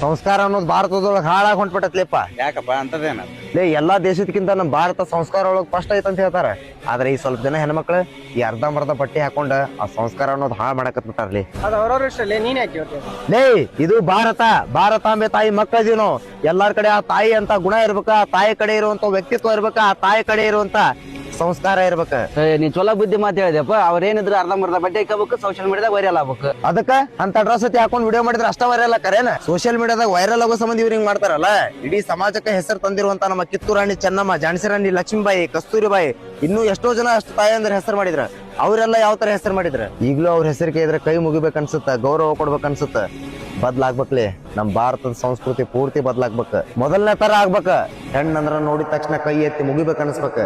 ಸಂಸ್ಕಾರ ಅನ್ನೋದು ಭಾರತದೊಳಗೆ ಹಾಳಾಗಿ ಹೊಂಟ್ಬಿಟ್ಟತ್ಲೇಪ್ಪ. ಯಾಕಪ್ಪ ಅಂತದೇನ? ಲೇ ಎಲ್ಲಾ ದೇಶದಕ್ಕಿಂತ ನಮ್ಮ ಭಾರತ ಸಂಸ್ಕಾರ ಒಳಗೆ ಫಸ್ಟ್ ಐತೆ ಅಂತ ಹೇಳ್ತಾರ. ಆದ್ರೆ ಈ ಸ್ವಲ್ಪ ಜನ ಹೆಣ್ಮಕ್ಳು ಈ ಅರ್ಧಂಬರ್ಧ ಬಟ್ಟೆ ಹಾಕೊಂಡ ಆ ಸಂಸ್ಕಾರ ಅನ್ನೋದು ಹಾಳು ಮಾಡಕತ್ ಬಿಟ್ಟಾರ್ಲಿ. ಅದು ಅವ್ರವ್ರ ಇಷ್ಟಲ್ಲೇ ನೀನ್ ಯಾಕೆ ಹೇಳ್ತೀಯ? ಲೇ ಇದು ಭಾರತಾಂಬೆ ತಾಯಿ ಮಕ್ಕಳಿದೀವಿ ನಾವು. ಎಲ್ಲಾರ ಕಡೆ ಆ ತಾಯಿ ಅಂತ ಗುಣ ಇರ್ಬೇಕ, ಆ ತಾಯಿ ಕಡೆ ಇರುವಂತ ವ್ಯಕ್ತಿತ್ವ ಇರ್ಬೇಕ, ಆ ತಾಯಿ ಕಡೆ ಇರುವಂತ ಸಂಸ್ಕಾರ ಇರ್ಬೇಕ. ನೀ ಚೊಲೋ ಬುದ್ಧಿ ಮಾತು ಹೇಳಿದೆಪ್ಪ. ಅವ್ರೇನಿದ್ರು ಅರ್ಧಂಬರ್ಧ ಬಟ್ಟೆ ಹಾಕಬೇಕು, ಸೋಷಿಯಲ್ ಮೀಡಿಯಾದಾಗ ವೈರಲ್ ಆಗ್ಬೇಕು. ಅದಕ್ಕ ಅಂತ ಡ್ರೆಸ್ ಹಾಕೊಂಡ್ ವಿಡಿಯೋ ಮಾಡಿದ್ರೆ ಅಷ್ಟ ವೈರಲ್ ಕರೇನ? ಸೋಷಿಯಲ್ ಮೀಡಿಯಾದಾಗ ವೈರಲ್ ಆಗೋ ಸಂಬಂಧ ಇವ್ರು ಹಿಂಗ್ ಮಾಡ್ತಾರಲ್ಲ. ಇಡೀ ಸಮಾಜಕ್ಕೆ ಹೆಸರು ತಂದಿರುವಂತ ನಮ್ಮ ಕಿತ್ತೂರು ರಾಣಿ ಚೆನ್ನಮ್ಮ, ಝಾನ್ಸಿ ರಾಣಿ ಲಕ್ಷ್ಮೀಬಾಯಿ, ಕಸ್ತೂರಿಬಾಯಿ, ಇನ್ನೂ ಎಷ್ಟೋ ಜನ ಅಷ್ಟು ತಾಯಿ ಅಂದ್ರೆ ಹೆಸರು ಮಾಡಿದ್ರ. ಅವರೆಲ್ಲ ಯಾವ ತರ ಹೆಸರು ಮಾಡಿದ್ರ? ಈಗ್ಲೂ ಅವ್ರ ಹೆಸರಿಗೆ ಇದ್ರೆ ಕೈ ಮುಗಿಬೇಕನ್ಸುತ್ತ, ಗೌರವ ಕೊಡ್ಬೇಕನ್ಸುತ್ತ. ಬದ್ಲಾಗ್ಬೇಕ್ಲಿ ನಮ್ ಭಾರತದ ಸಂಸ್ಕೃತಿ ಪೂರ್ತಿ ಬದ್ಲಾಗ್ಬೇಕ. ಮೊದಲನೇ ತರ ಆಗ್ಬೇಕ. ಹೆಣ್ಣಂದ್ರ ನೋಡಿದ ತಕ್ಷಣ ಕೈ ಎತ್ತಿ ಮುಗಿಬೇಕನ್ಸ್ಬೇಕ.